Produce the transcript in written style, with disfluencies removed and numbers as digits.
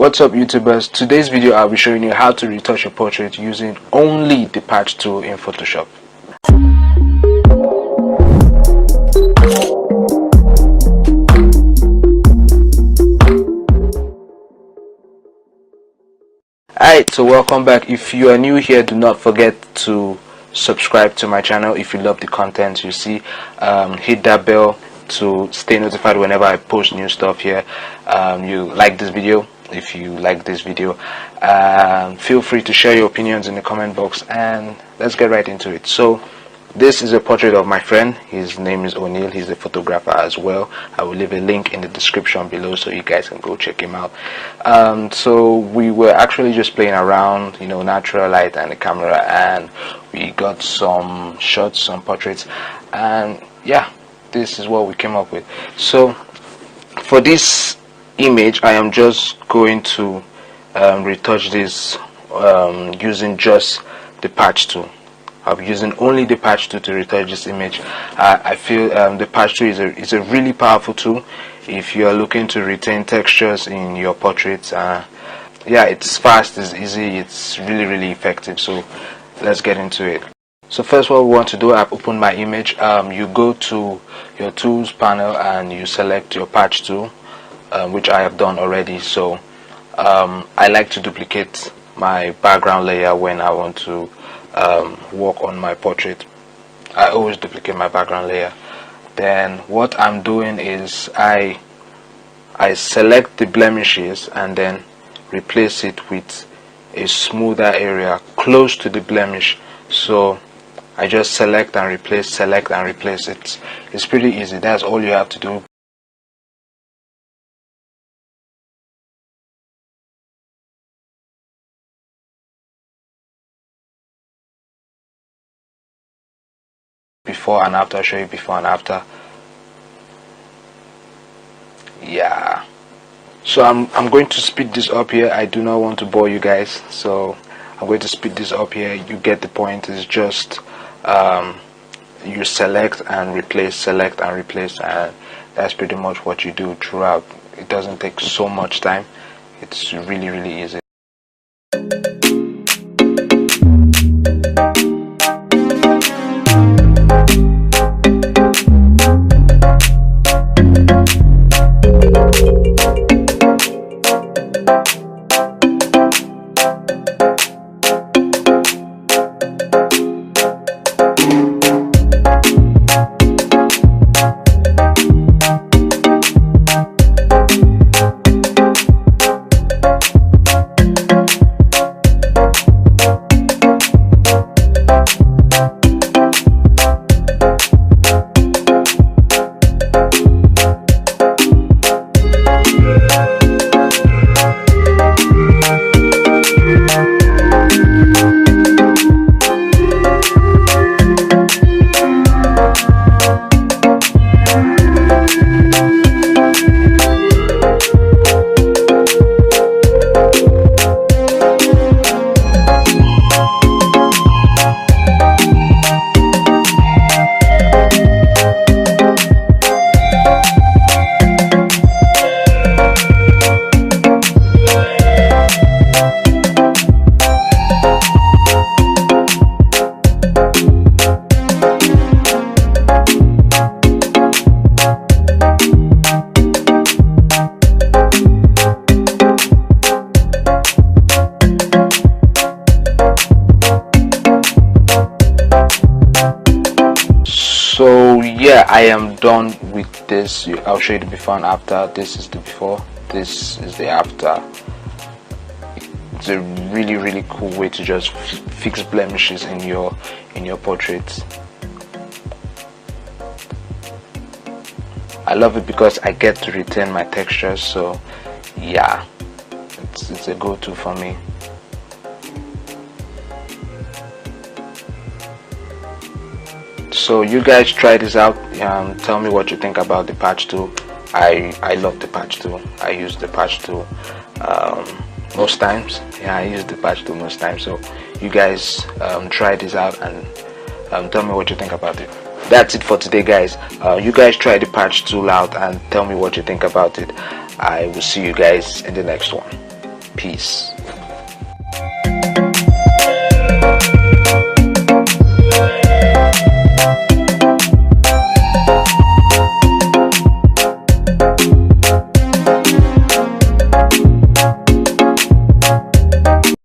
What's up, YouTubers? Today's video I'll be showing you how to retouch your portrait using only the patch tool in Photoshop. Alright, so welcome back. If you are new here, do not forget to subscribe to my channel. If you love the content you see, hit that bell to stay notified whenever I post new stuff here. You like this video? If you like this video, feel free to share your opinions in the comment box, and let's get right into it. So this is a portrait of my friend. His name is O'Neil. He's a photographer as well. I will leave a link in the description below so you guys can go check him out. So we were actually just playing around, natural light and the camera, and we got some shots, some portraits, and yeah, this is what we came up with. So for this image, I am just going to retouch this using just the patch tool. I'll be using only the patch tool to retouch this image. I feel the patch tool is a really powerful tool if you are looking to retain textures in your portraits. Yeah, it's fast, it's easy, it's really effective. So let's get into it. So first, what we want to do, I've opened my image. You go to your tools panel and you select your patch tool, which I have done already. So I like to duplicate my background layer when I want to work on my portrait. I always duplicate my background layer. Then what I'm doing is I select the blemishes and then replace it with a smoother area close to the blemish. So I just select and replace it. It's pretty easy. That's all you have to do. Before and after, I'll show you before and after. Yeah, so I'm going to speed this up here. I do not want to bore you guys, so I'm going to speed this up here. You get the point. It's just you select and replace, and that's pretty much what you do throughout. It doesn't take so much time. It's really easy. So yeah, I am done with this. I'll show you the before and after. This is the before, this is the after. It's a really cool way to just fix blemishes in your portraits. I love it because I get to retain my textures. So yeah, it's a go-to for me. So you guys try this out. Tell me what you think about the patch tool. I love the patch tool. I use the patch tool most times. Yeah, I use the patch tool most times. So you guys try this out and tell me what you think about it. That's it for today, guys. You guys try the patch tool out and tell me what you think about it. I will see you guys in the next one. Peace.